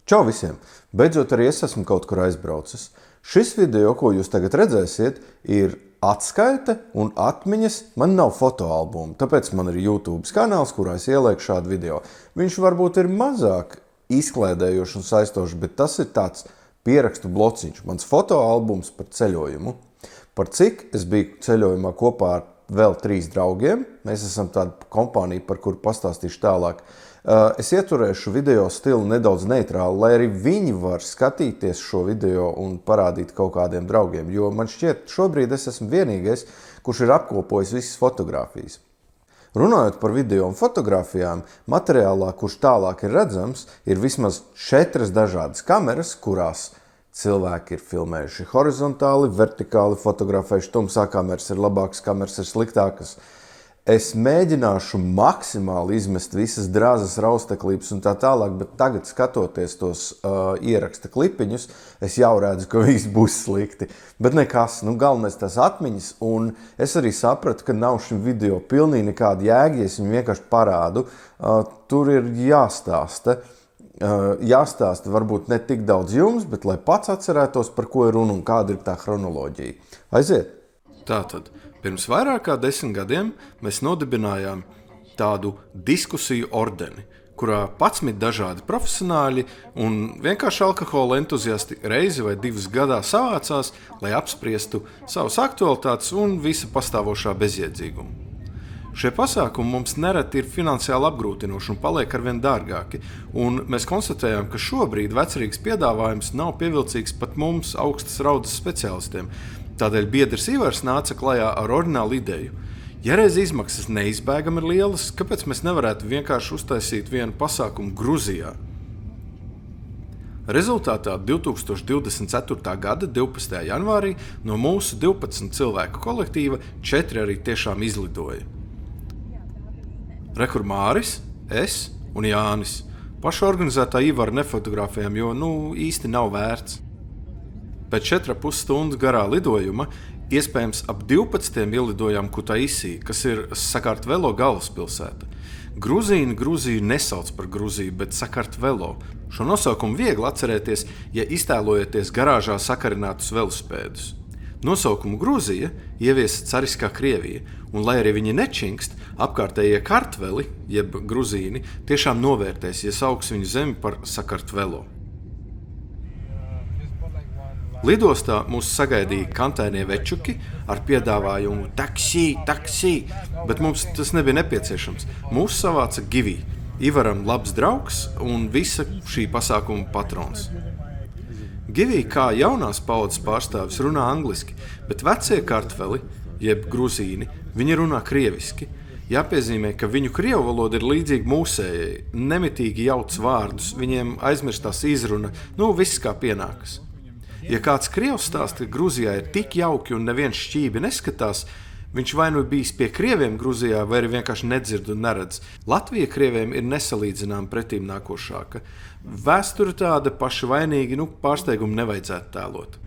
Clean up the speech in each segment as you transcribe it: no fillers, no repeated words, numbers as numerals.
Čau visiem! Beidzot arī es esmu kaut kur aizbraucis. Šis video, ko jūs tagad redzēsiet, ir atskaite un atmiņas. Man nav fotoalbuma, tāpēc man ir YouTube kanāls, kurā es ielieku šādu video. Viņš varbūt ir mazāk izklēdējošs un saistošs, bet tas ir tāds pierakstu blociņš. Mans fotoalbums par ceļojumu. Par cik es biju ceļojumā kopā ar vēl 3 draugiem. Mēs esam tāda kompānija, par kuru pastāstīšu tālāk. Es ieturēšu video stilu nedaudz neitrāli, lai arī viņi var skatīties šo video un parādīt kaut kādiem draugiem, jo man šķiet, šobrīd es esmu vienīgais, kurš ir apkopojis visas fotogrāfijas. Runājot par video un fotogrāfijām, materiālā, kurš tālāk ir redzams, ir vismaz 4 dažādas kameras, kurās cilvēki ir filmējuši horizontāli, vertikāli, fotografējuši tumsā kameras, ir labākas kameras, ir sliktākas. Es mēģināšu maksimāli izmest visas drāzes, rausteklības un tā tālāk, bet tagad, skatoties tos ieraksta klipiņus, es jau redzu, ka viss būs slikti. Bet nekas, galvenais tās atmiņas, un es arī sapratu, ka nav šim video pilnīgi nekāda jēga, ja es viņu vienkārši parādu. Tur ir jāstāsta. Jāstāsta varbūt ne tik daudz jums, bet lai pats atcerētos, par ko ir runa un kāda ir tā chronoloģija. Aiziet! Tātad, pirms vairāk kā 10 gadiem mēs nodibinājām tādu diskusiju ordeni, kurā 11 dažādi profesionāļi un vienkārši alkohola entuziasti reizi vai 2 gadā savācās, lai apspriestu savas aktualitātes un visa pastāvošā bezjēdzīgumu. Šie pasākumi mums nereti ir finansiāli apgrūtinoši un paliek arvien dārgāki, un mēs konstatējām, ka šobrīd vecrīgas piedāvājums nav pievilcīgs pat mums augstas raudas speciālistiem. Tādēļ biedrs Ivars nāca klajā ar oriģinālu ideju. Ja reiz izmaksas neizbēgami ir lielas, kāpēc mēs nevarētu vienkārši uztaisīt vienu pasākumu Gruzijā? Rezultātā 2024. gada 12. janvārī no mūsu 12 cilvēku kolektīva 4 arī tiešām izlidoja. Rekur Māris, es un Jānis. Pašu organizētā Ivara nefotografējām, jo īsti nav vērts. Pēc 4,5 stundu garā lidojuma iespējams ap 12 ielidojām Kutaisī, kas ir Sakartvelo galvaspilsēta. Gruziju nesauc par Gruziju, bet Sakartvelo. Šo nosaukumu viegli atcerēties, ja iztēlojaties garāžā sakarinātus velospēdus. Nosaukumu Gruzija ieviesa cariskā Krievija, un lai arī viņi nečingst, apkārtējie kartveli, jeb gruzīni, tiešām novērtēs, ja sauks viņu zemi par Sakartvelo. Lidostā mūs sagaidīja kantainie večuki ar piedāvājumu taksī, bet mums tas nebija nepieciešams. Mūs savāca Givī, Ivaram labs draugs un visa šī pasākuma patrons. Givī kā jaunās paudzes pārstāvis runā angliski, bet vecie kartveli, jeb gruzīni, viņi runā krieviski. Jāpiezīmē, ka viņu krievu valoda ir līdzīga mūsējai, nemitīgi jauc vārdus, viņiem aizmirstās izruna, viss kā pienākas. Ja kāds krievs stāsta, ka Gruzijā ir tik jauki un neviens šķībi neskatās, viņš vai nu bijis pie krieviem Gruzijā, vai arī vienkārši nedzird un neredz. Latvija krieviem ir nesalīdzinām pretīm nākošāka. Vēsture tāda paši vainīgi, pārsteigumu nevajadzētu tēlot.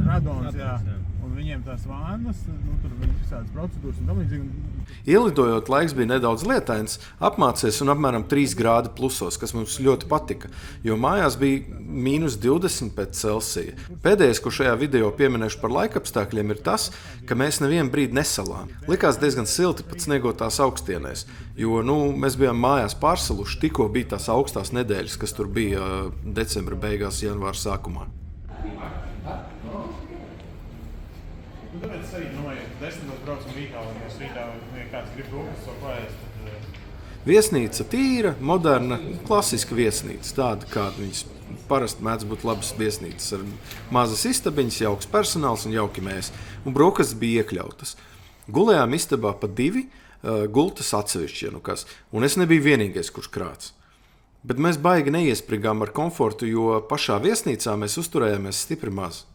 Radons, jā. Un viņiem tās vānas, tur bija visādas procedūras un tam līdzīgi. Ielidojot, laiks bija nedaudz lietains, apmācies un apmēram 3 grādi plusos, kas mums ļoti patika, jo mājās bija -20 pēc Celsija. Pēdējais, ko šajā video pieminēšu par laikapstākļiem, ir tas, ka mēs nevienu brīdi nesalām. Likās diezgan silti pat sniegotās augstienēs, jo mēs bijām mājās pārsaluši, tikko bija tās augstās nedēļas, kas tur bija decembra beigās, janvāra sākumā. Tāpēc es arī domāju, ka 10 braucam rītā, un ja rītā kāds grib rūkas vai paēst, tad... Viesnīca tīra, moderna, klasiska viesnīca, tāda, kāda viņas parasti mēdz būt labas viesnīcas ar mazas istabiņas, jauks personāls un jauki mēs, un brokastis bija iekļautas. Gulējām istabā pa 2, gultas atsevišķi, un es nebiju vienīgais, kurš krāts. Bet mēs baigi neiesprigām ar komfortu, jo pašā viesnīcā mēs uzturējāmies stipri maz.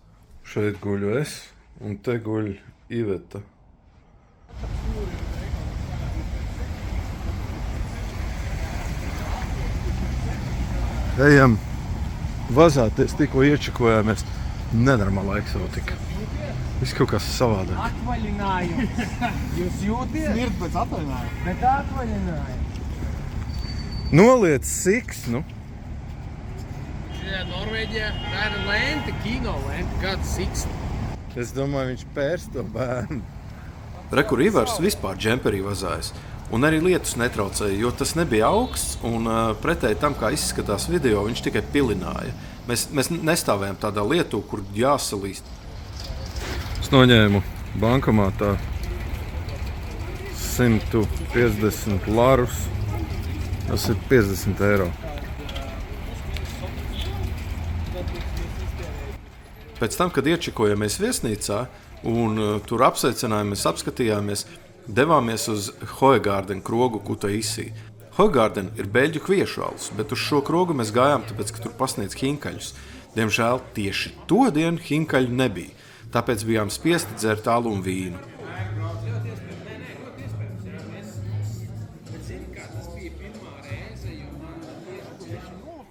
Šeit guļu es. Un te guļ Iveta. Ejam vazāties, tikko iečakojāmies. Nenormāla eksotika. Viss kaut kas savādāk. Atvaļinājumu. Jūs jūties? Smird pēc atvaļinājuma. Bet atvaļinājumu. Noliec siksnu. Jā, Norvēģijā tā ir lente, kino lente, kāds siksni. Es domāju, viņš pērs to bērnu. Re, kur Ivars vispār džemperī vazājas. Un arī lietus netraucēja, jo tas nebija augsts. Un pretēji tam, kā izskatās video, viņš tikai pilināja. Mēs nestāvējām tādā lietū, kur jāsalīst. Es noņēmu bankomātā 150 larus. Tas ir 50 eiro. Pēc tam, kad iečikojamies viesnīcā un tur apsveicinājāmies, apskatījāmies, devāmies uz Hoegaarden krogu Kutaisī. Hoegaarden ir beļģu kviešu alus, bet uz šo krogu mēs gājām, tāpēc, ka tur pasniedz hinkaļus. Diemžēl tieši to dienu hinkaļu nebija, tāpēc bijām spiesti dzert alu un vīnu.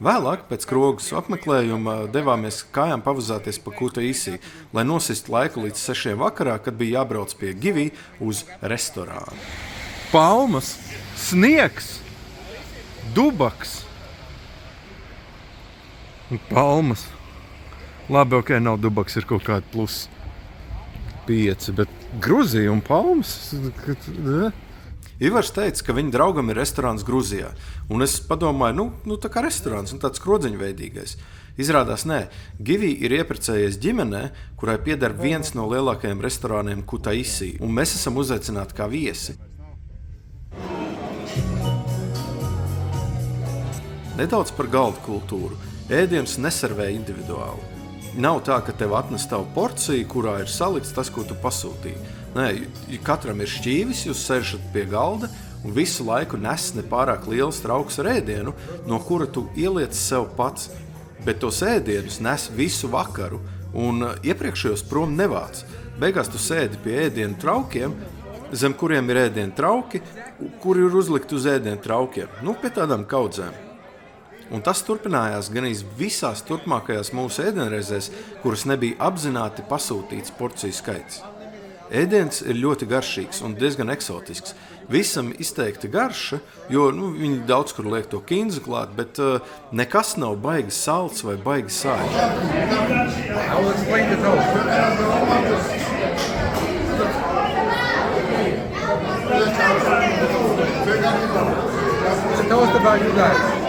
Vēlāk, pēc krogas apmeklējuma, devāmies kājām pavazāties pa Kutaisī, lai nosistu laiku līdz 6 vakarā, kad bija jābrauc pie Givī uz restorānu. Palmas, sniegs, dubaks un palmas. Labi, ok, nav dubaks, ir kaut kādi plus 5, bet Gruzija un palmas... Ivars teica, ka viņa draugam ir restorāns Gruzijā, un es padomāju, nu tā kā restorāns, tāds krodziņveidīgais. Izrādās nē, Givī ir ieprecējies ģimenē, kurai pieder viens no lielākajiem restorāniem Kutaisī, un mēs esam uzaicināti kā viesi. Nedaudz par galdu kultūru. Ēdienus neservē individuāli. Nav tā, ka tev atnes tavu porciju, kurā ir salikts tas, ko tu pasūtīji. Nē, katram ir šķīvis, jūs sēžat pie galda un visu laiku nes nepārāk liels trauks ar ēdienu, no kura tu ieliec sev pats. Bet tos ēdienus nes visu vakaru un iepriekšējos prom nevāc. Beigās tu sēdi pie ēdienu traukiem, zem kuriem ir ēdienu trauki, kuri ir uzlikti uz ēdienu traukiem. Pie tādām kaudzēm. Un tas turpinājās gan visās turpmākajās mūsu ēdienreizēs, kuras nebija apzināti pasūtīts porciju skaits. Ēdiens ir ļoti garšīgs un diezgan eksotisks. Visam izteikti garša, jo viņi daudz kur liek to kinzu klāt, bet nekas nav baigi salds vai baigi sāļš. Tell us about you guys.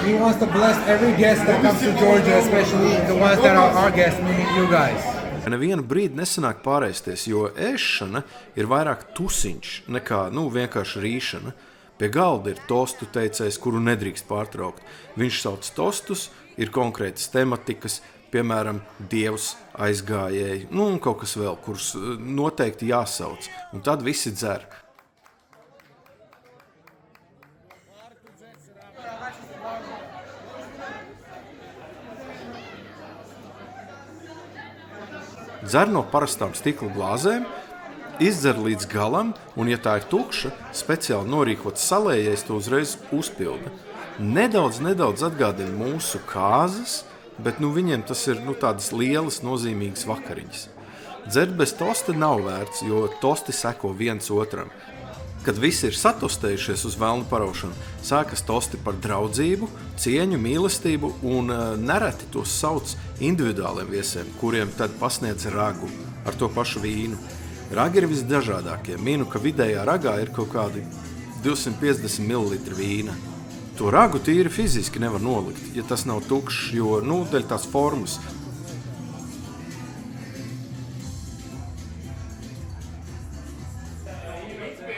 He wants to bless every guest that comes to Georgia, especially the ones that are our guests, meaning you guys. Nevienu brīdi nesanāk pārēsties, jo ēšana ir vairāk tusiņš nekā vienkārši rīšana. Pie galda ir tostu teicējs, kuru nedrīkst pārtraukt. Viņš sauc tostus, ir konkrētas tematikas, piemēram, dievs, aizgājēji, un kaut kas vēl, kurus noteikti jāsauc, un tad visi dzer. Dzer no parastām stikla glāzēm, izdzer līdz galam, un, ja tā ir tukša, speciāli norīkots salējais to uzreiz uzpilda. Nedaudz atgādina mūsu kāzas, bet viņiem tas ir tādas lielas, nozīmīgas vakariņas. Dzert bez tosta nav vērts, jo tosti seko viens otram. Kad visi ir satostējušies uz velnu paraušanu, sākas tosti par draudzību, cieņu, mīlestību un nereti tos sauc individuāliem viesiem, kuriem tad pasniedz ragu ar to pašu vīnu. Ragi ir visdažādākie. Minu, ka vidējā ragā ir kaut kādi 250 ml vīna. To ragu tīri fiziski nevar nolikt, ja tas nav tukšs, jo, dēļ tās formas.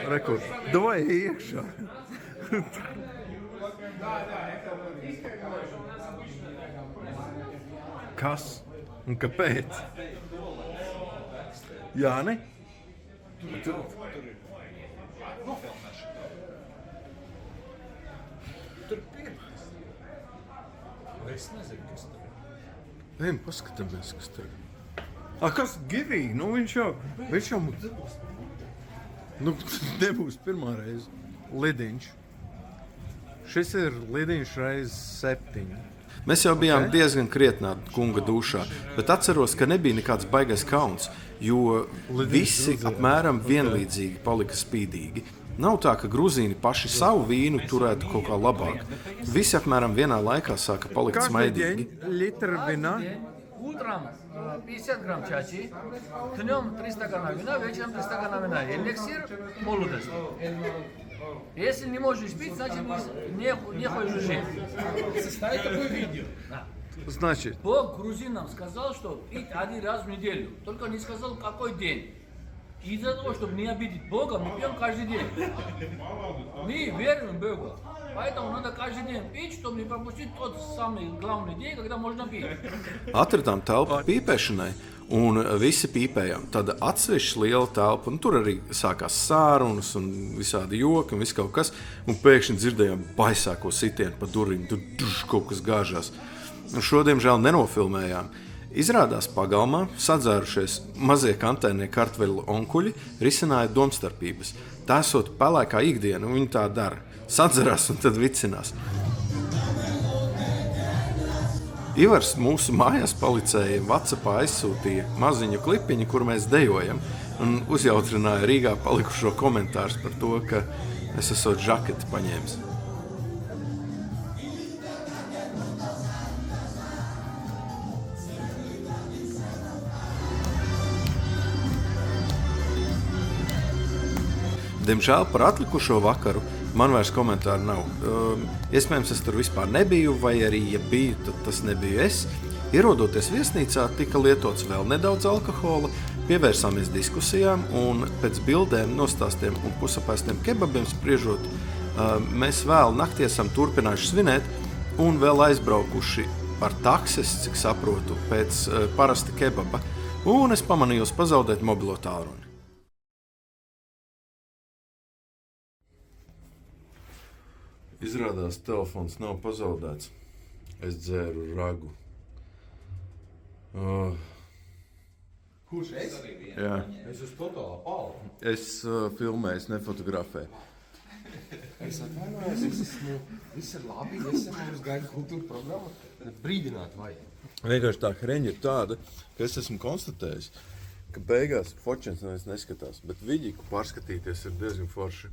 Rekur, davai iekšā. Kas? Un kāpēc? Jāni? Es nezinu, kas tur ir. Ejam, paskatāmies, kas tur ir. Kas Givī? Viņš jau... nebūs pirmā reize. Lidiņš. Šis ir lidiņš reiz 7. Mēs jau bijām diezgan krietnā kunga dūšā, bet atceros, ka nebija nekāds baigais kauns, jo visi apmēram vienlīdzīgi palika spīdīgi. Nav tā, ka grūzīni paši savu vīnu turētu kaut kā labāk. Visi apmēram vienā laikā sāka palikt smaidīgi. Литр вина. Утром 50 грамм чачи, днем 3 стакана вина, вечером 3 стакана вина. Эликсир молодости. Если не можешь пить, значит не хочешь жить. Составить такое видео. Значит, Бог грузинам сказал, что пить 1 раз в неделю. Только не сказал, какой день. Из-за того, чтобы не обидеть Бога, мы пьем каждый день. Мы верим в Бога. Поэтому надо каждый день пить, чтобы не пропустить тот самый главный день, когда можно пить. Atradām telpu pīpēšanai, un visi pīpējām. Tāda atsevišķa liela telpa, un tur arī sākās sārunas un visādi joki un viss kaut kas. Un pēkšņi dzirdējām baisāko sitienu pa durvīm, tur kaut kas gāžās. Un šo, diemžēl, nenofilmējām. Izrādās pagalmā sadzērušies mazie kantēnie kartveļu onkuļi risināja domstarpības. Tā esot pelēkā ikdiena, un viņi tā dara. Sadzerās un tad vicinās. Ivars mūsu mājās palicējiem WhatsAppā aizsūtīja maziņu klipiņu, kur mēs dejojam, un uzjautrināja Rīgā palikušo komentārus par to, ka es esot žaketi paņēmis. Diemžēl par atlikušo vakaru man vairs komentāru nav. Iespējams, es tur vispār nebiju, vai arī, ja biju, tad tas nebiju es. Ierodoties viesnīcā, tika lietots vēl nedaudz alkohola, pievērsāmies diskusijām, un pēc bildēm, nostāstiem un pusapēstiem kebabiem spriežot, mēs vēl naktī esam turpinājuši svinēt un vēl aizbraukuši ar takses, cik saprotu, pēc parasta kebaba, un es pamanījos pazaudēt mobilo tālruni. Izrādās, telefons nav pazaudēts. Es dzēru ragu. Kurš es? Jā. Es uz totālā palva. Es filmēju, nefotografēju. Es atvainojos, viss ir labi, mums gaida kultūra programma. Brīdināt vajag. Vienkārši tā hreņa ir tāda, ka es esmu konstatējis, ka beigās fočens neviens neskatās, bet vidiku pārskatīties ir diezgan forši.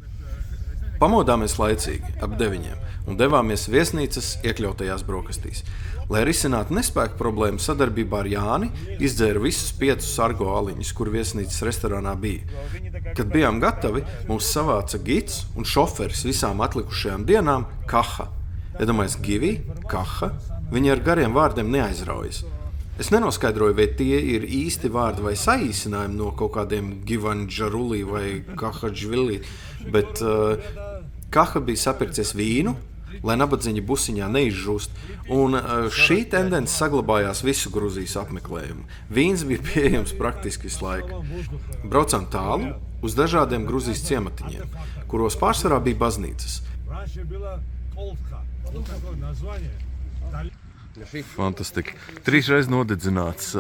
Pamodāmies laicīgi, ap 9, un devāmies viesnīcas iekļautajās brokastīs. Lai risinātu nespēku problēmu, sadarbībā ar Jāni izdzēra visus 5 sargo aliņus, kur viesnīcas restorānā bija. Kad bijām gatavi, mūs savāca gids un šoferis visām atlikušajām dienām Kaha. Iedomājies, Givi, Kaha, viņi ar gariem vārdiem neaizraujas. Es nenoskaidroju, vai tie ir īsti vārdi vai saīsinājumi no kaut kādiem Givanģarulī vai Kahadžvilī, bet Kaha bija sapircies vīnu, lai nabadzīņa busiņā neizžūst, un šī tendence saglabājās visu Gruzijas apmeklējumu. Vīns bija pieejams praktiski visu laiku. Braucām tālu uz dažādiem Gruzijas ciematiņiem, kuros pārsvarā bija baznīcas. Fantastika. 3 reizes nodedzināts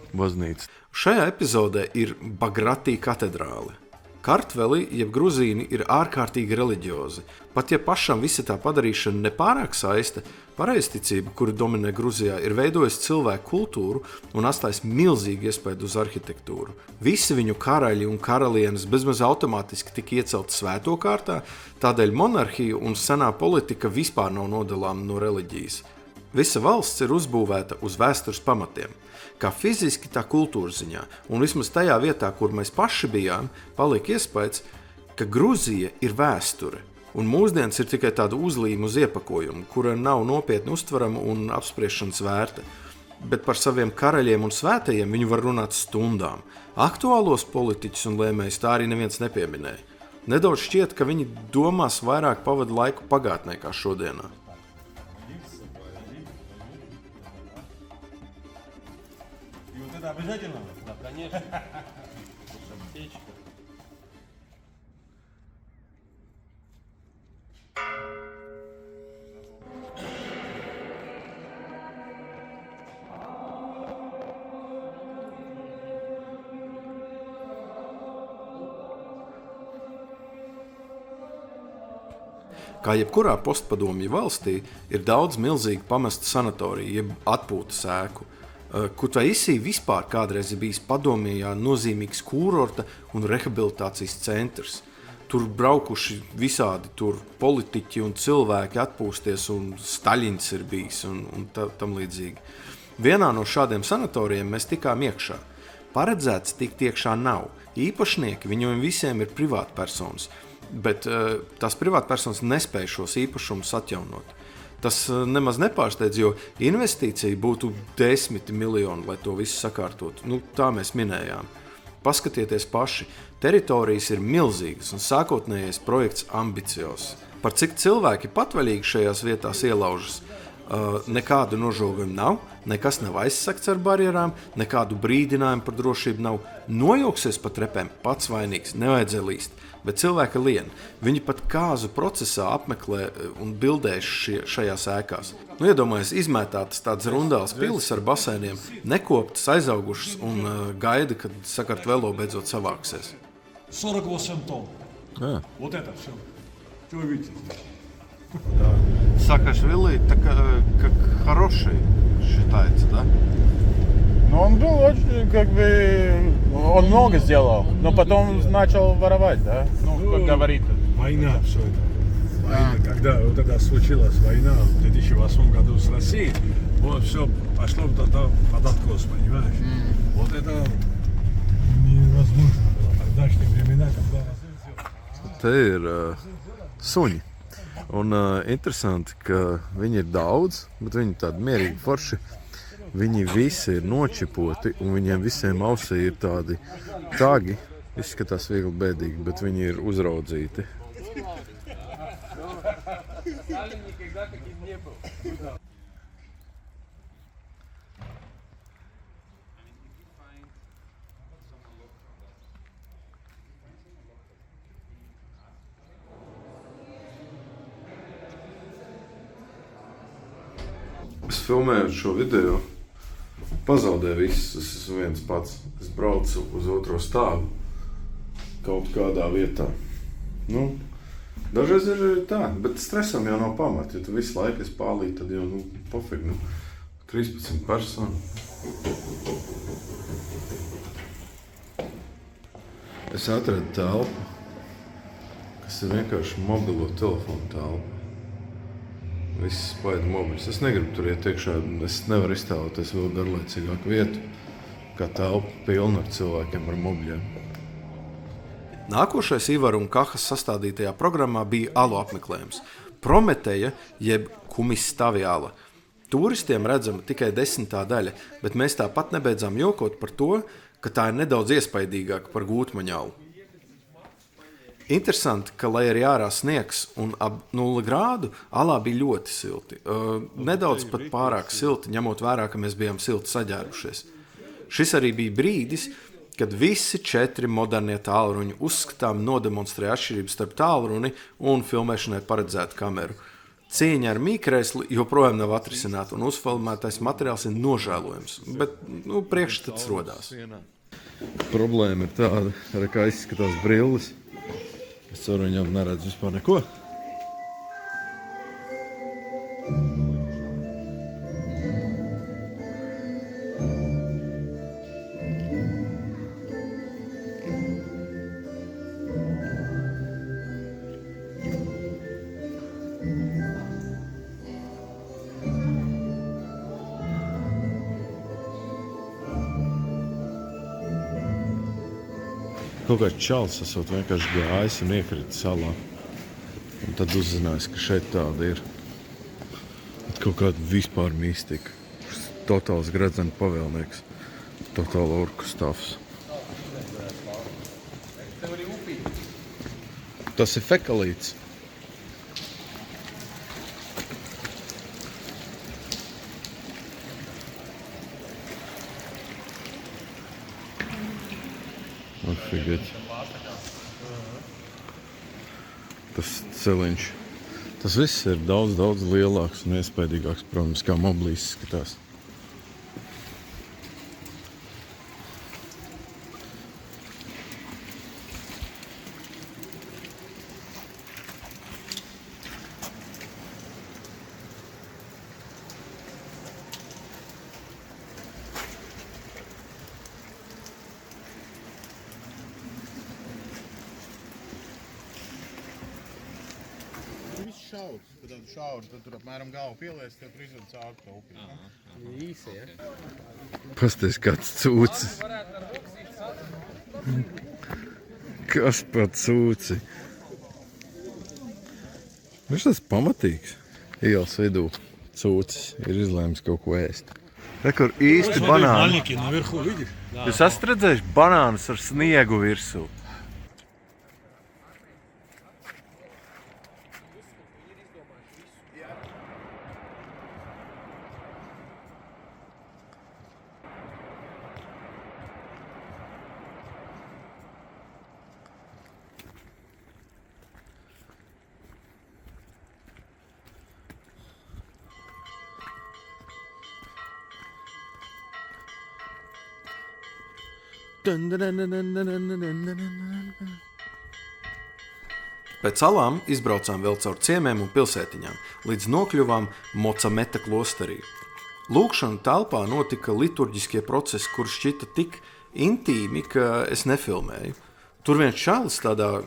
baznīca. Šajā epizodē ir Bagratī katedrāle. Kartveli, jeb gruzīni, ir ārkārtīgi reliģiozi. Pat ja pašam visa tā padarīšana nepārāk saista, pareizticība, kura dominē Gruzijā, ir veidojusi cilvēku kultūru un atstājis milzīgu iespaidu uz arhitektūru. Visi viņu karaļi un karalienes bezmaz automātiski tika iecelti svēto kārtā, tādēļ monarhija un senā politika vispār nav nodalāma no reliģijas. Visa valsts ir uzbūvēta uz vēstures pamatiem, kā fiziski, tā kultūras ziņā, un vismaz tajā vietā, kur mēs paši bijām, paliek iespējas, ka Gruzija ir vēsture, un mūsdienas ir tikai tāda uzlīme uz iepakojumu, kura nav nopietni uztverama un apspriešanas vērta. Bet par saviem karaļiem un svētajiem viņi var runāt stundām. Aktuālos politiķus un lēmējus tā arī neviens nepieminēja. Nedaudz šķiet, ka viņi domās vairāk pavada laiku pagātnē kā šodienā. Обязательно? Да, конечно. Kā jebkurā postpadomju valstī, ir daudz milzīgu pamestu sanatoriju, jeb atpūtas ēku. Kutaisi vispār kādreiz ir bijis padomījā nozīmīgs kurorta un rehabilitācijas centrs. Tur braukuši visādi politiķi un cilvēki atpūsties, un Staļins ir bijis un tam līdzīgi. Vienā no šādiem sanatorijiem mēs tikām iekšā. Paredzēts tikt iekšā nav. Īpašnieki viņiem visiem ir privātpersonas, bet tās privātpersonas nespēja šos īpašumus atjaunot. Tas nemaz nepārsteidz, jo investīcija būtu 10 miljoni, lai to visu sakārtotu. Tā mēs minējām. Paskatieties paši, teritorijas ir milzīgas un sākotnējais projekts ambiciozs. Par cik cilvēki patvaļīgi šajās vietās ielaužas, nekādu nožogumu nav, nekas nav aizsegts ar barjerām, nekādu brīdinājumu par drošību nav. Nojauksies pa trepēm, pats vainīgs, nevajadzēja līst, bet cilvēki lien. Viņi pat kāzu procesā apmeklē un bildēs šajās ēkās. Iedomājies, izmētātas tādas rundālas pilis ar basēniem, nekoptas, aizaugušas un gaida, kad Sakartvelo beidzot savāksies. 48 тонн. Вот это все. Что вы видите? Саакашвили как хороший считается, да? Он был очень, он много сделал, но потом начал воровать, да? Как говорит. Война, все это. Война, когда вот это случилась война в 2008 году с Россией, вот все пошло под откос, понимаешь? Вот это невозможно было в тогдашние времена, когда Te ir suņi. Un interesanti, ka viņi ir daudz, bet viņi tādi mierīgi forši. Viņi visi ir nočipoti un viņiem visiem ausī ir tādi tagi. Izskatās viegli bēdīgi, bet viņi ir uzraudzīti. Es filmēju šo video, pazaudēju visus, es esmu viens pats. Es braucu uz otro stāvu kaut kādā vietā. Dažreiz ir tā, bet stresam jau nav pamata. Ja tu visu laiku esi pālīt, tad jau pofīgi. 13 personu. Es atradu telpu, kas ir vienkārši mobilo telefonu telpa. Viss spaida mobiļus. Es negribu tur iet iekšā, es nevaru iztēloties vēl garlaicīgāku vietu, kā telpa pilna ar cilvēkiem ar mobiļiem. Nākošais Ivara un Kahas sastādītajā programmā bija alu apmeklējums. Prometeja jeb Kumistaviala. Turistiem redzama tikai 10. daļa, bet mēs tāpat nebeidzām jokot par to, ka tā ir nedaudz iespaidīgāka par Gūtmaņalu. Interesanti, ka, lai arī ārā sniegs un ap 0 grādu, alā bija ļoti silti. Nedaudz pat pārāk silti, ņemot vērā, ka mēs bijām silti saģērbušies. Šis arī bija brīdis, kad visi 4 modernie tālruņi uzskatām nodemonstrēja atšķirības starp tālruni un filmēšanai paredzētu kameru. Cīņa ar mīkreisli joprojām nav atrisināta un uzfilmētais materiāls ir nožēlojams, bet priekšstats rodās. Problēma ir tāda, kā izskatās brilles. Es ceru, viņam neredz vispār neko. Kaut kāds čals esot vienkārši gājis un iekritis salā. Un tad uzzinājis, ka šeit tāda ir. Bet kaut kāda vispār mistika. Totāls gredzena pavēlnieks. Totāla orku stāvs. Tas ir fekalīts. Atfigēt. Tas celiņš. Tas viss ir daudz lielāks un iespaidīgāks, protams, kā moblīs skatās. šaurs. Kad tādu šauru, tad tur apmēram galvu pielies, tev prizved cauri to upi. Īsi, ja? Pasties kāds cūcis. Kas par cūci? Viņš tas pamatīgs. Ielas vidū cūcis ir izlēmis kaut ko ēst. Te, kur īsti banāni. Наверху, видишь? Jūs esat redzējuši banānus ar sniegu virsū? Pēc salām izbraucām vēl caur ciemiem un pilsētiņām, līdz nokļuvām Mocameta klosterī. Lūkšanu telpā notika liturģiskie procesi, kur šķita tik intīmi, ka es nefilmēju. Tur viens čalis tādā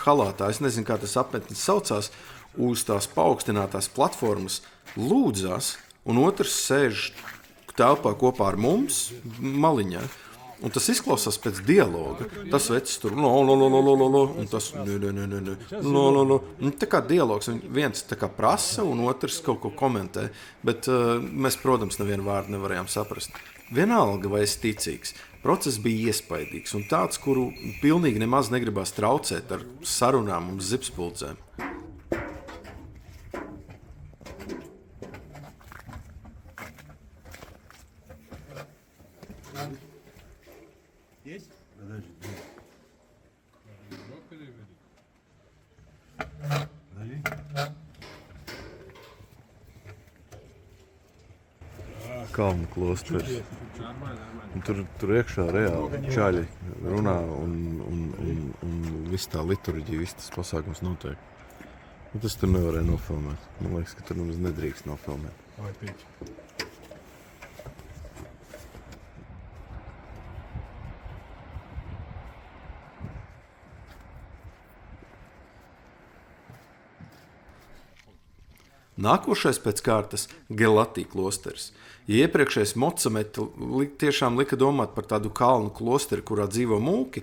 halātā, es nezinu, kā tas apmetnis saucās, uz tās paaugstinātās platformas lūdzās, un otrs sēž telpā kopā ar mums maliņā. Un tas izklausās pēc dialoga. Tas vecs tur un tas tā kā dialogs. Viens tā kā prasa un otrs kaut ko komentē. Bet mēs, protams, nevienu vārdu nevarējām saprast. Vienalga, vai es ticīgs. Process bija iespaidīgs un tāds, kuru pilnīgi nemaz negribās traucēt ar sarunām un zipspuldzēm. Kalnu klosters. Un tur iekšā reāli čaļi runā un viss tā liturģija, viss tas pasākums notiek. Un tas tur nevarēja nofilmēt. Man liekas, ka tur nemaz nedrīkst nofilmēt. Nākošais pēc kārtas Gelatī klosters. Ja iepriekšējais Mocameta tiešām lika domāt par tādu kalnu klosteri, kurā dzīvo mūki,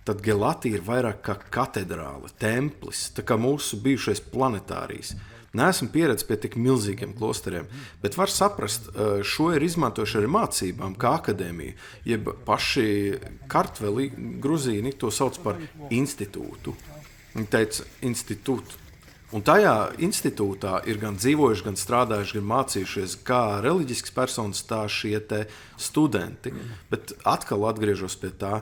tad Gelatī ir vairāk kā katedrāle, templis, tā kā mūsu bijušais planetārijas. Neesmu pieredzējis pie tik milzīgiem klosteriem, bet var saprast, šo ir izmantojuši arī mācībām, kā akadēmiju, jeb paši kartveli gruzīni to sauc par institūtu. Viņi teica institūtu. Un tajā institūtā ir gan dzīvojuši, gan strādājuši, gan mācījušies kā reliģisks personas, tā šie te studenti. Bet atkal atgriežos pie tā,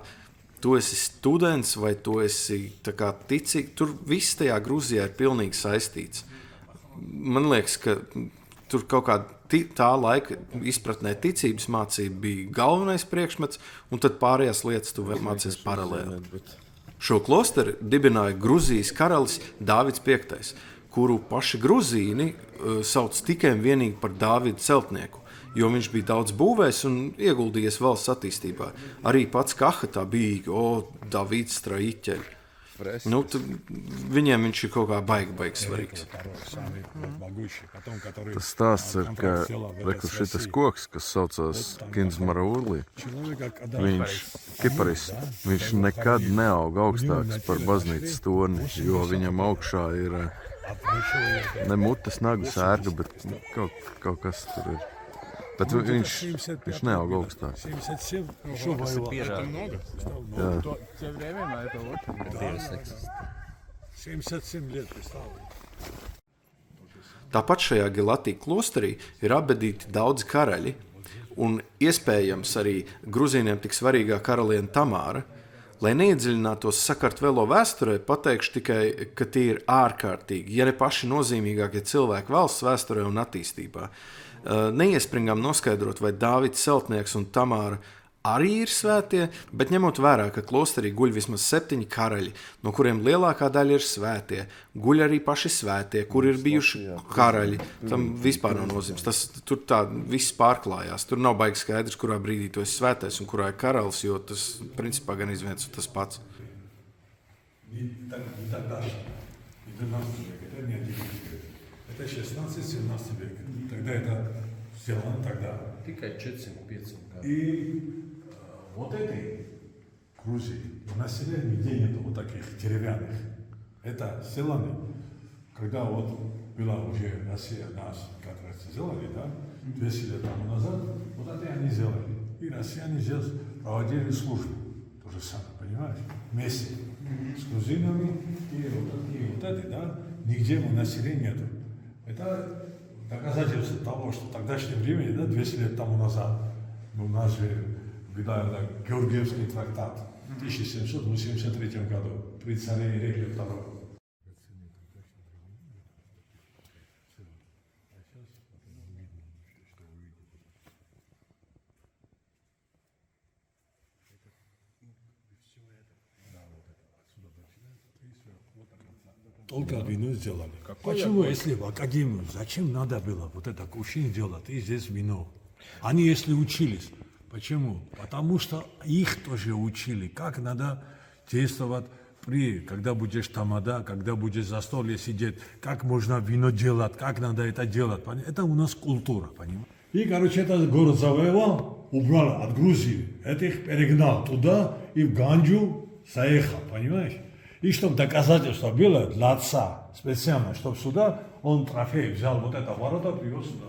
tu esi students vai tu esi tā kā ticīgi, tur viss tajā Gruzijā ir pilnīgi saistīts. Man liekas, ka tur kaut kā tā laika izpratnē ticības mācība bija galvenais priekšmets, un tad pārējās lietas tu mācies paralēli. Šo klosteri dibināja Gruzijas karalis Dāvids V, kuru paši gruzīni sauc tikai un vienīgi par Dāvida celtnieku, jo viņš bija daudz būvējis un ieguldījies valsts attīstībā. Arī pats Kahatā bija, Dāvids Straiķeļi. Viņiem viņš ir kaut kā baigi svarīgs. Tas stāsts ir, ka šitas koks, kas saucās Kindzmaraulī, viņš nekad neaug augstāks par baznīcas torni, jo viņam augšā ir ne mutes nagu sērga, bet kaut kas tur ir. Bet viņš neaug augstāk. 77 лет представил. Tāpat šajā Gelatī klosterī ir apbedīti daudzi karaļi, un iespējams arī gruzīniem tik svarīgā karaliene Tamāra. Lai neiedziļinātos Sakartvelo vēsturē, pateikšu tikai, ka tie ir ārkārtīgi, ja ne paši nozīmīgākie cilvēki valsts vēsturē un attīstībā. Neiespringām noskaidrot, vai Dāvids celtnieks un Tamāra arī ir svētie, bet ņemot vērā, ka klosterī guļ vismaz 7 karaļi, no kuriem lielākā daļa ir svētie, guļ arī paši svētie, kur ir bijuši karaļi. Tam vispār nav nozīmes. Tur tā viss pārklājās. Tur nav baigi skaidrs, kurā brīdī tu esi svētais un kurā ir karalis, jo tas principā gan viens un tas pats. Это 16-17 век. Тогда это сделано тогда. Tikai 400-500 gadu. И вот этой Грузии у населения нигде нету вот таких деревянных. Это селаны. Когда вот была уже Россия, нас, как раз сделали, да, 200 лет тому назад, вот это они сделали. И россияне здесь проводили службу. То же самое, понимаешь? Вместе с грузинами и вот это, да, нигде у населения нету. Это доказательство того, что в тогдашнее время, да, 200 лет тому назад, у нас же была Георгиевский трактат в 1783 году при царе Ирекле II. Только вино сделали. Почему, если в академию, зачем надо было вот это кушание делать, и здесь вино? Они если учились, почему? Потому что их тоже учили, как надо действовать когда будешь тамада, когда будешь за столе сидеть, как можно вино делать, как надо это делать. Это у нас культура, понимаешь? И, короче, этот город завоевал, убрал от Грузии, этих перегнал туда и в Ганджу заехал, понимаешь? И чтобы доказательство было для отца, специально, чтобы сюда он трофей взял, вот это ворота привез сюда.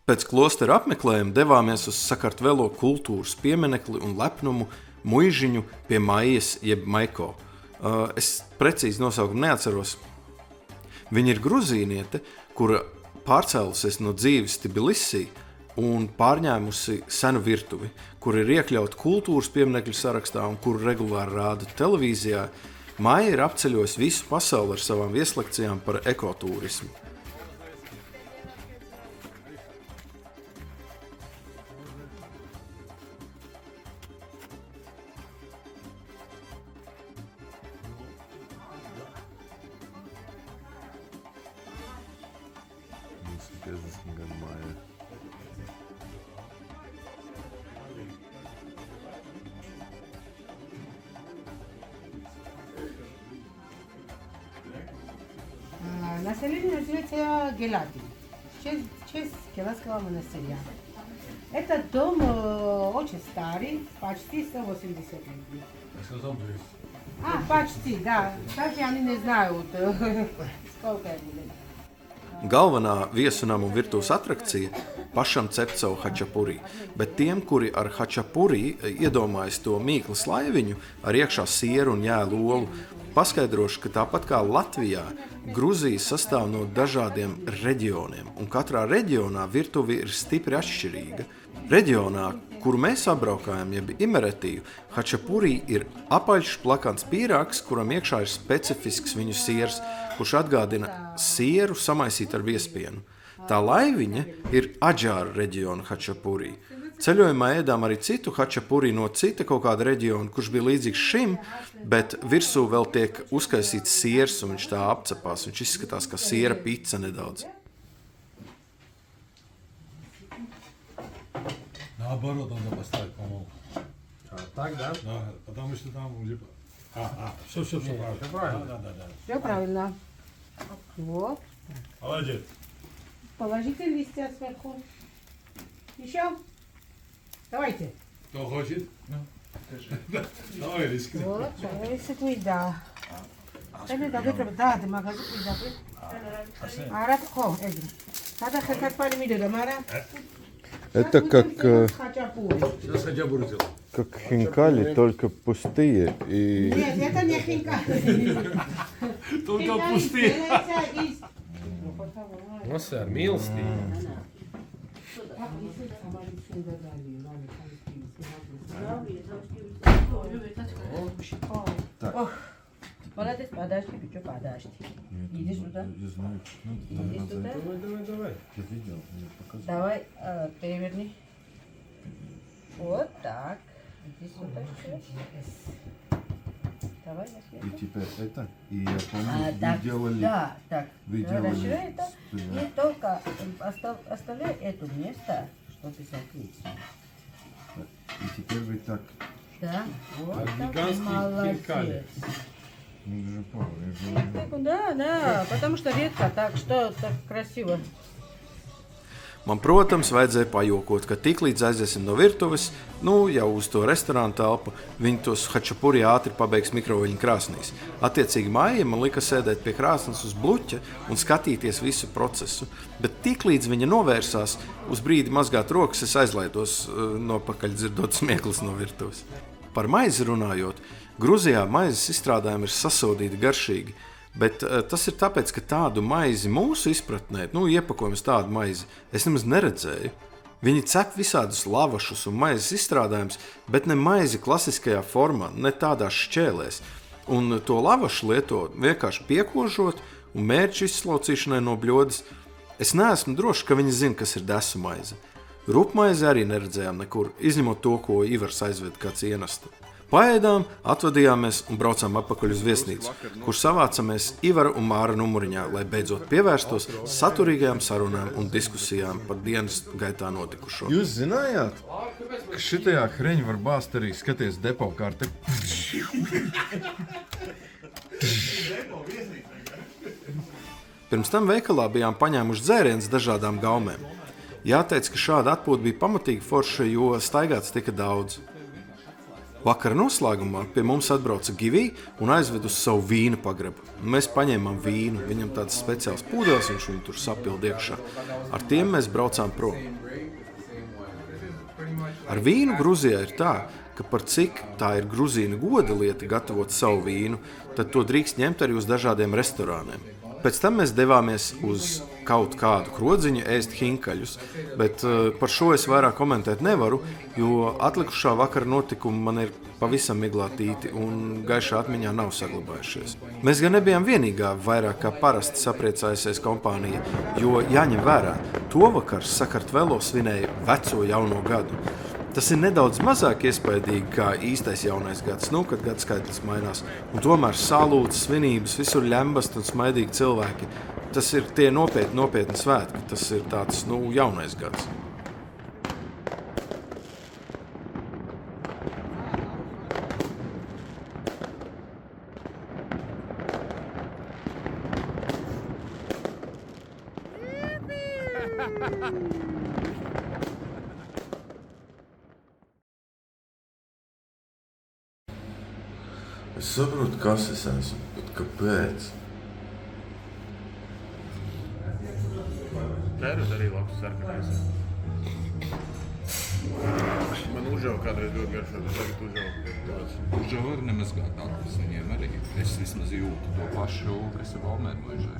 Pēc klostera apmeklējuma devāmies uz Sakartvelo kultūras pieminekli un lepnumu muižiņu pie Maijas jeb Maiko. Es precīzi nosaukumu neatceros. Viņa ir gruzīniete, kura pārcēlusies no dzīves Tbilisī un pārņēmusi senu virtuvi, kur ir iekļauta kultūras pieminekļu sarakstā un kuru regulāri rāda televīzijā. Maija ir apceļojusi visu pasauli ar savām vieslekcijām par ekotūrismu. Население называется Гелати, в честь Гелатского монастыря. Этот дом очень старый, почти 180 лет. Я сказал 200. Почти, да. Даже они не знают, сколько будет. Galvenā viesunām un virtuves atrakcija pašam cept savu hačapuri, bet tiem, kuri ar hačapuri iedomājas to mīklas laiviņu ar iekšā sieru un jēlu olu, paskaidrošu, ka tāpat kā Latvijā, Gruzija sastāv no dažādiem reģioniem, un katrā reģionā virtuve ir stipri atšķirīga. Reģionā, kuru mēs apbraukājam, jeb Imeretiju, hačapuri ir apaļš plakans pīrāgs, kuram iekšā ir specifisks viņu siers, kurš atgādina sieru samaisīt ar viespienu. Tā laiviņa ir Adžāra reģiona hačapuri. Ceļojumā ēdām arī citu hačapuri no cita kaut kāda reģiona, kurš bija līdzīgs šim, bet virsū vēl tiek uzkaisīts siers un viņš tā apcepās. Viņš izskatās kā siera pica nedaudz. Наоборот, надо поставить, по-моему. Так, да? Да, потому что там уже... Все правильно. Все правильно. Да. Все правильно. Вот. Молодец. Положите листья сверху. Еще. Давайте. Кто хочет? Давай, рискни. Вот, если да. Да, ты магазин да. Ара, ко, Эдри. Надо хотеть пальмиду, да, Мара? Это как Сейчас хачапури сделаем. как хинкали, только пустые и... Нет, это не хинкали. Только пустые. Mums ir mīlestība. Молодец, подожди, Петя, подожди. Иди сюда. Иди сюда. Давай. Давай, переверни. Вот так. Иди сюда. Давай, я И теперь это, и я помню, так, вы делали... да, так. Вы делали... Расширяй это. Да. И только оставляй это место, чтобы закрыть. И теперь вы так... Да, вот так, Гигантский молодец. хинкали. Да, потому что редко так, что так красиво. Man, protams, vajadzēja pajokot, ka tiklīdz aiziesim no virtuves, jau uz to restorānu telpu, viņi tos hačapuri ātri pabeigs mikroviļņu krāsnīs. Attiecīgi Maija man lika sēdēt pie krāsnes uz bluķa un skatīties visu procesu, bet tiklīdz viņa novērsās, uz brīdi mazgāt rokas, es aizlaidos nopakaļ dzirdot smieklis no virtuves. Par maizi runājot, Gruzijā maizes izstrādājumi ir sasodīti garšīgi, bet tas ir tāpēc, ka tādu maizi mūsu izpratnē, iepakojumus tādu maizi, es nemaz neredzēju. Viņi cep visādus lavašus un maizes izstrādājumus, bet ne maizi klasiskajā formā, ne tādās šķēlēs. Un to lavašu lieto vienkārši piekožot un mērķu izslaucīšanai no bļodas. Es neesmu drošs, ka viņi zina, kas ir desu maize. Rupmaizi arī neredzējām nekur, izņemot to, ko Ivars aizved kā cienastu. Paēdām, atvadījāmies un braucām atpakaļ uz viesnīcu, kur savācamies Ivara un Māra numuriņā, lai beidzot pievērstos saturīgajām sarunām un diskusijām par dienas gaitā notikušo. Jūs zinājāt, ka šitajā hreņu var bāzt arī skaties depo kārti? Pirms tam veikalā bijām paņēmuši dzērienus dažādām gaumēm. Jāteic, ka šāda atpūta bija pamatīgi forša, jo staigāts tika daudz. Vakara noslēgumā pie mums atbrauca Givī un aizved uz savu vīnu pagrabu. Mēs paņēmām vīnu, viņam tāds speciāls pūdelis, viņš viņu tur sapilda iekšā. Ar tiem mēs braucām prom. Ar vīnu Gruzijā ir tā, ka par cik tā ir gruzīna goda lieta gatavot savu vīnu, tad to drīkst ņemt arī uz dažādiem restorāniem. Pēc tam mēs devāmies uz kaut kādu krodziņu ēst hinkaļus, bet par šo es vairāk komentēt nevaru, jo atlikušā vakara notikumi man ir pavisam miglātīti un gaišā atmiņā nav saglabājušies. Mēs gan nebijām vienīgā vairāk kā parasti sapriecājusies kompānija, jo jāņem vērā, to vakar Sakartvelo svinēja veco jauno gadu. Tas ir nedaudz mazāk iespaidīgi kā īstais jaunais gads, kad gadskaitlis mainās. Un tomēr salūtas, svinības, visur ļembast un smaidīgi cilvēki. Tas ir tie nopietni svētki, tas ir tāds, jaunais gads. Es saprotu, kas es esmu, bet kāpēc? Tērus arī labs sarkanais. Man užau kādreiz ļoti garšot, es tagad užau. Užau var nemazgāt acis, viņiem arī. Es vismaz jūtu to pašu, kas ir Valmērmuižai.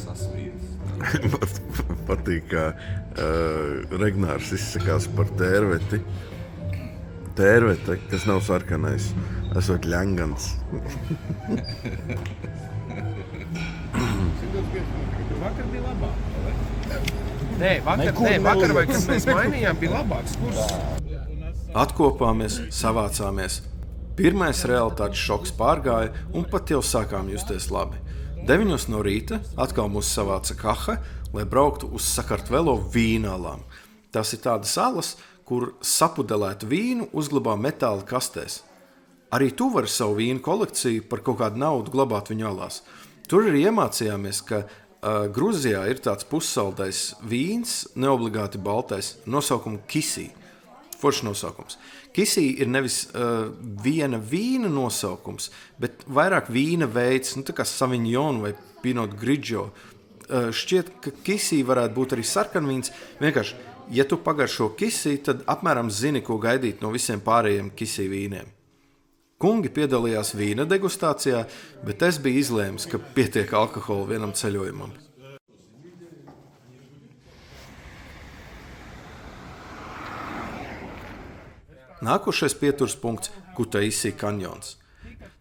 Sasvīts. Man patīk, kā Regnārs izsakās par tērveti. Tērvete, kas nav sarkanais, esot ļangans. Vakar bija labāk, vai? Nē, vakar vai kad mēs mainījām, bija labāks kurs. Atkopāmies, savācāmies. Pirmais realitātes šoks pārgāja un pat jau sākām justies labi. 9 no rīta atkal mūs savāca kaha, lai brauktu uz Sakartvelo vīnālām. Tas ir tādas salas, kur sapudelētu vīnu uzglabā metāla kastēs. Arī tu vari savu vīnu kolekciju par kaut kādu naudu glabāt viņu alās. Tur arī iemācījāmies, ka Gruzijā ir tāds pussaldais vīns, neobligāti baltais, nosaukumu kisī. Foršs nosaukums. Kisī ir nevis viena vīna nosaukums, bet vairāk vīna veids, tā kā Sauvignon vai Pinot Grigio. Šķiet, ka kisī varētu būt arī sarkanvīns. Vienkārši, ja tu pagaršo kisī, tad apmēram zini, ko gaidīt no visiem pārējiem kisī vīniem. Kungi piedalījās vīna degustācijā, bet es biju izlēmis, ka pietiek alkohola vienam ceļojumam. Nākošais pieturas punkts – Kutaisi kanjons.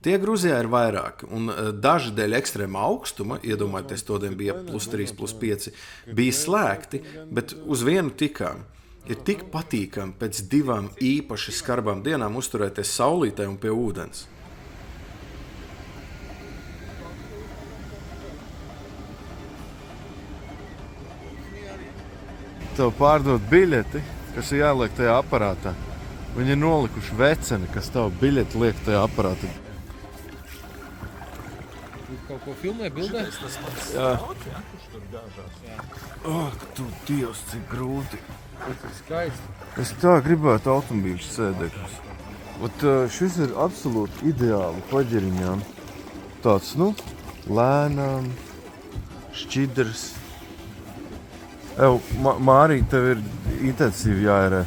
Tie Gruzijā ir vairāki, un daži dēļ ekstrēma augstuma, iedomājieties, todien bija +3, +5, bija slēgti, bet uz vienu tikām. Ir tik patīkami pēc 2 īpaši skarbām dienām uzturēties saulītē un pie ūdens. Tev pārdod biļeti, kas ir jāliek tajā aparātā. Viņi ir nolikuši veceni, kas tavu biļeti liek tajā aparātā. kaut ko filmē, bildē? Ak, tu Dievs, cik grūti. Tas ir skaisti. Es tā gribētu automobīļu sēdekļus. Šis ir absolūti ideāli paģeriņām. Tāds, lēnām, šķidrs. Mārī, tev ir intensīvi jāierē.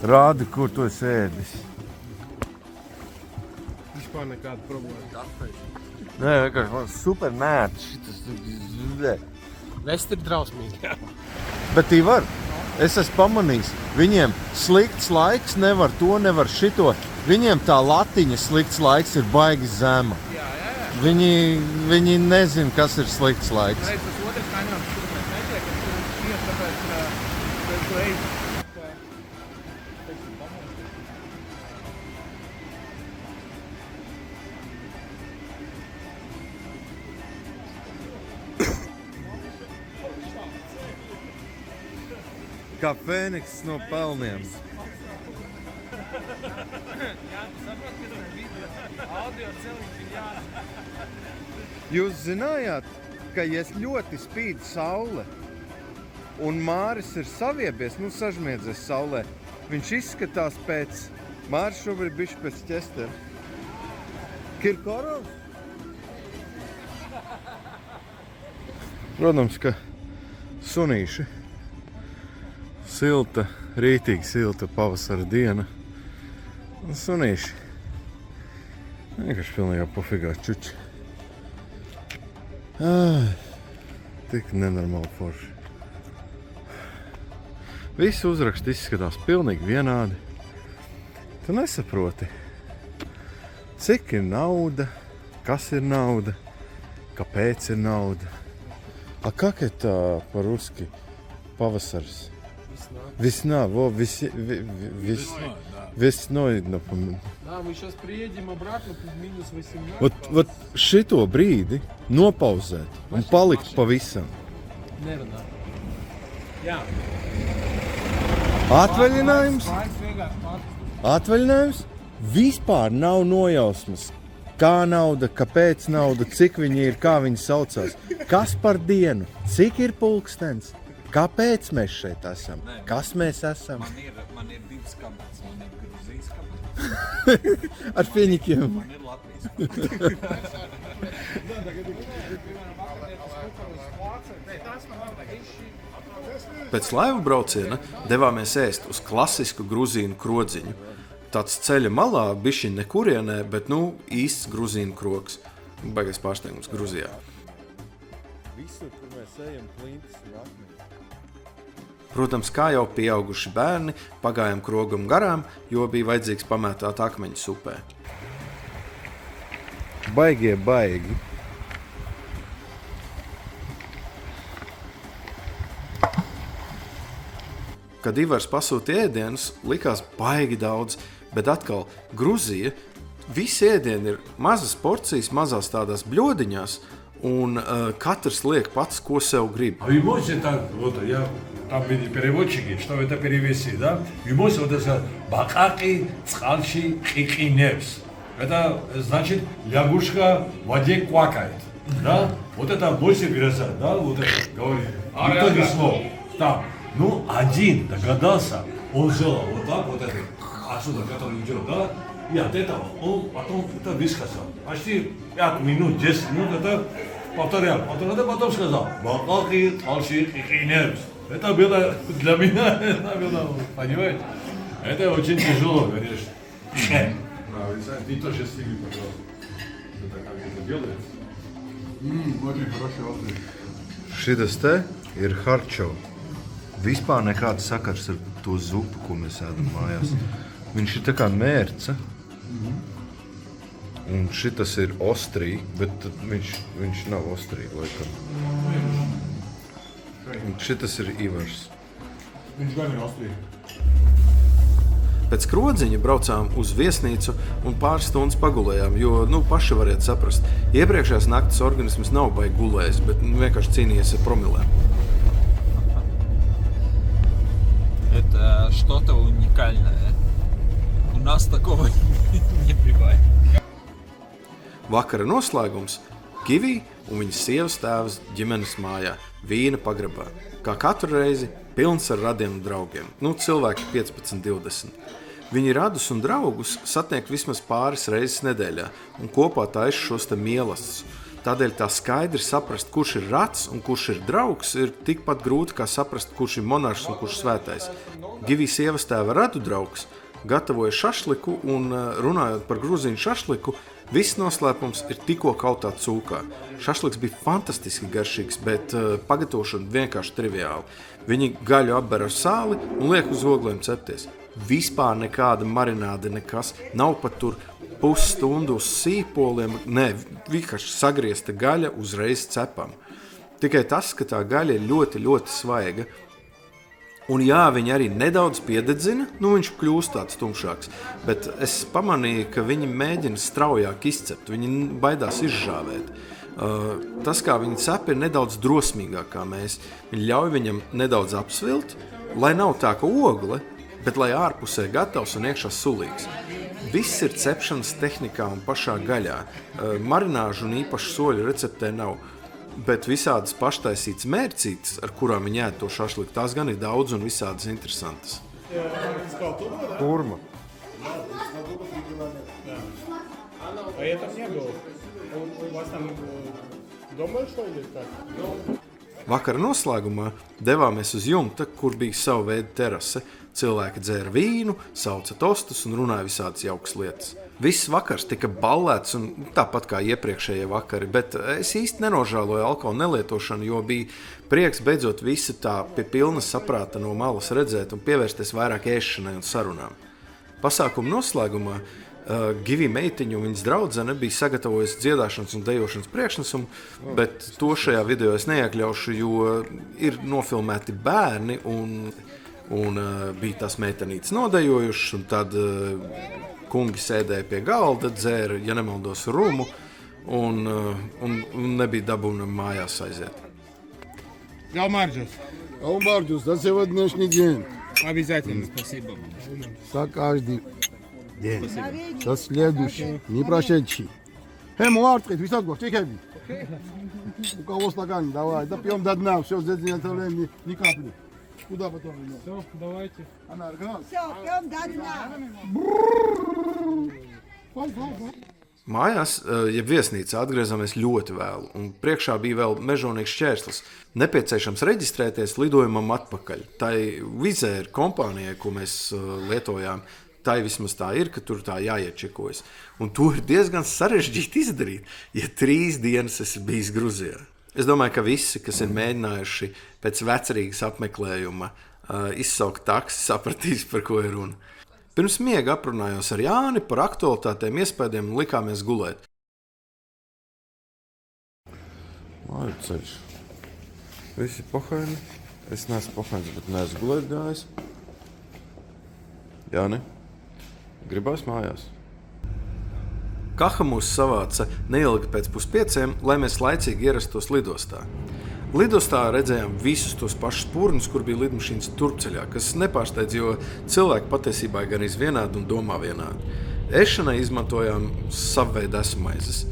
Rādi, kur tu esi ēdis. Vispār nekāda problēma. Nē, vienkārši man super nērti šitas. Vest ir drausmīgi. Bet Ivar, es esmu pamanījis, viņiem slikts laiks nevar to, nevar šito. Viņiem tā latiņa slikts laiks ir baigi zema. Viņi nezin, kas ir slikts laiks. Reiz tas otrs kaņoms, kur mēs netiekam, tur iet, tāpēc tu ej. Kā Fēniks no pelniem. Jūs zinājāt, ka ja ļoti spīd saule un Māris ir saviebies, sažmiedzies saulē, viņš izskatās pēc, Māris šobrīd bišķi pēc ķestera. Kirkorovs? Protams, ka sunīši. Silta, rītīgi silta pavasara diena. Un sunīši. Vienkārši pilnībā pofigā čuči. Tik nenormāli forši. Visi uzraksti izskatās pilnīgi vienādi. Tu nesaproti, cik ir nauda, kas ir nauda, kāpēc ir nauda. A как это по-русски павасарс? Весна, весной, напомню. Да, мы сейчас приедем обратно, минус 18. Вот šito brīdi nopauzēt un palikt pavisam. Nerunā. Jā. Atvaļinājums vispār nav nojausmas. Kā nauda, kāpēc nauda, cik viņi ir, kā viņi saucās. Kas par dienu, cik ir pulkstens, kāpēc mēs šeit esam, kas mēs esam. Man ir divas kabatas, man ir Gruzijas kabata. Ar fiņikiem. Man ir Latvijas. Pēc laivu brauciena devāmies ēst uz klasisku gruzīnu krodziņu. Tāds ceļa malā, bišķiņ nekurienē, bet īsts gruzīnu krogs. Baigais pārsteigums Gruzijā. Visur, kur mēs ejam, klintis un akmeņi. Protams, kā jau pieauguši bērni, pagājām krogam garām, jo bija vajadzīgs pamētāt akmeņus upē. Baigi. Kad Ivars pasūtīja ēdienus, likās baigi daudz, bet atkal Gruzija, visi ēdieni ir mazas porcijas, mazās tādās bļodiņās, un katrs liek pats, ko sev grib. А вы можете так, там были переводчики, что это перевести, да? Вы можете вот это бакаки цхалши кикиневс. Это значит лягушка в воде квакает, да? Вот это можете перевязать, да? Вот это говорит. Никто не слов. Там. Один догадался, он сделал вот так, вот это, отсюда, который идет, да? И от этого он потом это высказал. Почти 5 минут, 10 минут это повторял. Потом сказал, бакаки цхалши кикиневс. Это было для меня, это было, понимаете? Это очень тяжело, конечно. Ты тоже стигли, пожалуйста. Это как это делается? Очень хороший отзыв. Šitas te ir harčo. Vispār nekāds sakars ar to zupu, ko mēs ēdam mājās. Viņš ir tā kā mērca. Un šitas ir ostrī, bet viņš nav ostrī, laikam. Un šitas ir Ivars. Viņš gan ir ostrī. Pēc krodziņa braucām uz viesnīcu un pāris stundas pagulējām, jo, paši variet saprast, iepriekšējās naktas organisms nav baigi gulējis, bet vienkārši cīnījies ar promilēm. Это что-то уникальное. У нас такого не бывает. Vakara noslēgums Givī un viņas sievas tēvs ģimenes mājā, vīna pagrabā. Kā katru reizi, pilns ar radiem un draugiem. Cilvēki 15, 20. Viņi radus un draugus satiek vismaz pāris reizes nedēļā un kopā taisa šos te mielastus. Tādēļ tā skaidri saprast, kurš ir rats un kurš ir draugs, ir tikpat grūti, kā saprast, kurš ir monarhs un kurš svētais. Givī sievas tēva radu draugs gatavoja šašliku un runājot par grūzīņu šašliku, viss noslēpums ir tikko kautā cūkā. Šašliks bija fantastiski garšīgs, bet pagatavošana vienkārši triviāli. Viņi gaļu apber ar sāli un liek uz ogliem cepties. Vispār nekāda marināde, nekas. Nav pat tur pusstundu uz sīpoliem. Nē, vienkārši sagriezta gaļa uzreiz cepam. Tikai tas, ka tā gaļa ir ļoti, ļoti svaiga. Un jā, viņi arī nedaudz piededzina, viņš kļūst tāds tumšāks. Bet es pamanīju, ka viņi mēģina straujāk izcept, viņi baidās izžāvēt. Tas, kā viņi cep, ir nedaudz drosmīgāk kā mēs. Viņi ļauj viņam nedaudz apsvilt, lai nav tā, ka ogle, bet lai ārpusē gatavs un iekšā sulīgs. Viss ir cepšanas tehnikā un pašā gaļā. Marināžu un īpašu soļu receptē nav. Bet visādas paštaisītas mērcītes, ar kurām viņi ēd to šašliku, tās gan ir daudz un visādas interesantas. Kurma. А я там не был. У вас там дом большой или как? Vakara noslēgumā devāmies uz jumta, kur bija sava veida terase. Cilvēki dzēra vīnu, sauca tostus un runāja visādas jaukas lietas. Viss vakars tika ballēts un tāpat kā iepriekšējie vakari, bet es īsti nenožēloju alkohola nelietošanu, jo bija prieks beidzot visu tā pie pilna saprāta no malas redzēt un pievērsties vairāk ēšanai un sarunām. Pasākuma noslēgumā Givī meitiņu un viņas draudzene bija sagatavojusi dziedāšanas un dejošanas priekšnesumu, bet to šajā video es neiekļaušu, jo ir nofilmēti bērni un bija tās meitenītes nodejojušas, un tad kungi sēdēja pie galda, dzēra, ja nemaldos, rumu, un nebija dabūna mājās aiziet. Галмарджус, за сегодняшний день. Обязательно, спасибо. За каждый день. За следующий, не прошедший. Муарткет, висят гов, чекеби. У кого стакан, давай, да пьем до дна, все, здесь не оставляем ни капли. Куда потом? Все, давайте. Она аргонал. Все, пьем до дна. Mājās, jeb viesnīcā, atgriezāmies ļoti vēlu, un priekšā bija vēl mežonīgs šķērslis. Nepieciešams reģistrēties lidojumam atpakaļ. Tai Wizzair kompānijai, ko mēs lietojām, tai vismaz tā ir, ka tur tā jāiečekojas. Un to ir diezgan sarežģīti izdarīt, ja 3 dienas esi bijis Gruzijā. Es domāju, ka visi, kas ir mēģinājuši pēc vecerīgas apmeklējuma izsaukt taksi, sapratīs, par ko ir runa. Pirms miega aprunājos ar Jāni par aktualitātēm, iespējām un likāmies gulēt. Māju ceļš. Visi pohaini. Es neesmu pohainis, bet neesmu gulēt gājis. Jāni, gribās mājās. Kaha mūs savāca neilgi pēc 4:30, lai mēs laicīgi ierastos lidostā. Lidostā redzējām visus tos pašus pūrnus, kur bija lidmašīnas turpceļā, kas nepārsteidz, jo cilvēki patiesībā ir gan vienādi un domā vienādi. Ēšanai izmantojām savveidu esmaizes.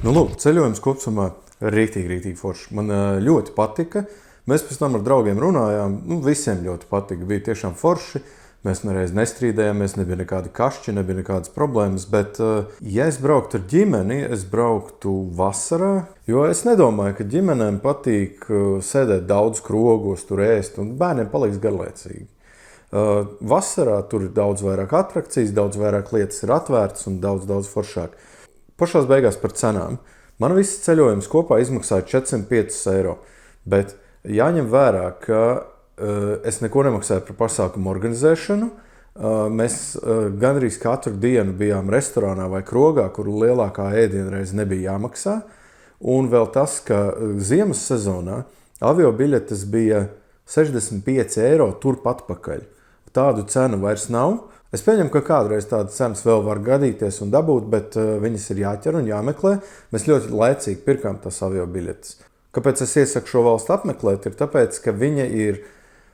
Lūk, ceļojums kopsumā rīktīgi forši. Man ļoti patika. Mēs pēc tam ar draugiem runājām. Visiem ļoti patika. Bija tiešām forši. Mēs nereiz nestrīdējāmies, nebija nekādi kašķi, nebija nekādas problēmas, bet, ja es brauktu ar ģimeni, es brauktu vasarā, jo es nedomāju, ka ģimenēm patīk sēdēt daudz krogos, tur ēst, un bērniem paliks garlaicīgi. Vasarā tur ir daudz vairāk atrakcijas, daudz vairāk lietas ir atvērtas un daudz foršāk. Pašās beigās par cenām. Man viss ceļojums kopā izmaksāja 405 eiro, bet jāņem vērā, ka es neko nemaksāju par pasākumu organizēšanu. Mēs gandrīz katru dienu bijām restorānā vai krogā, kur lielākā ēdienreize nebija jāmaksā. Un vēl tas, ka ziemas sezonā avio biļetes bija 65 eiro turpat pakaļ. Tādu cenu vairs nav. Es pieņemu, ka kādreiz tādas cenas vēl var gadīties un dabūt, bet viņas ir jāķer un jāmeklē. Mēs ļoti laicīgi pirkām tās avio biļetes. Kāpēc es iesaku šo valstu apmeklēt, ir tāpēc, ka viņa ir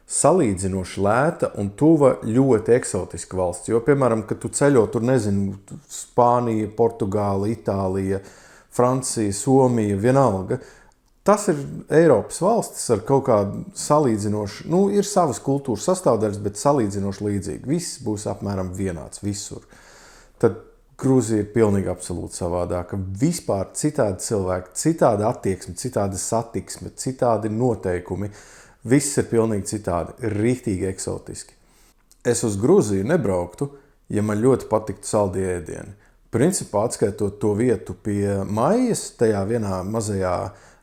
salīdzinoši lēta un tuva ļoti eksotiska valsts. Jo, piemēram, kad tu ceļo, tur nezinu, Spānija, Portugāla, Itālija, Francija, Somija, vienalga. Tas ir Eiropas valstis ar kaut kādu salīdzinoši, ir savas kultūras sastāvdaļas, bet salīdzinoši līdzīgi. Viss būs apmēram vienāds visur. Tad Grūzija ir pilnīgi absolūti savādāka. Vispār citādi cilvēki, citāda attieksme, citāda satiksme, citādi noteikumi. Viss ir pilnīgi citādi, ir rīktīgi eksotiski. Es uz Grūziju nebrauktu, ja man ļoti patiktu saldie ēdieni. Principā atskaitot to vietu pie Maijas, tajā vienā mazajā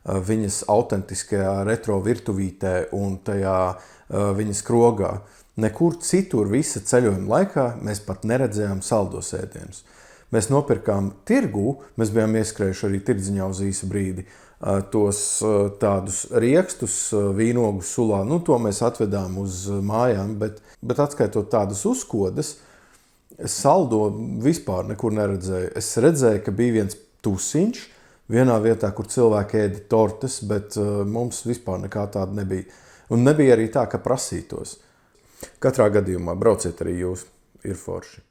viņas autentiskajā retro virtuvītē un tajā viņas krogā. Nekur citur visa ceļojuma laikā mēs pat neredzējām saldos ēdienus. Mēs nopirkām tirgū, mēs bijām ieskrējuši arī tirdziņā uz īsu brīdi, tos tādus riekstus, vīnogu sulā, to mēs atvedām uz mājām, bet atskaitot tādas uzkodas, saldo vispār nekur neredzēju. Es redzēju, ka bija viens tusiņš vienā vietā, kur cilvēki ēda tortes, bet mums vispār nekā tāda nebija. Un nebija arī tā, ka prasītos. Katrā gadījumā brauciet arī jūs, ir forši.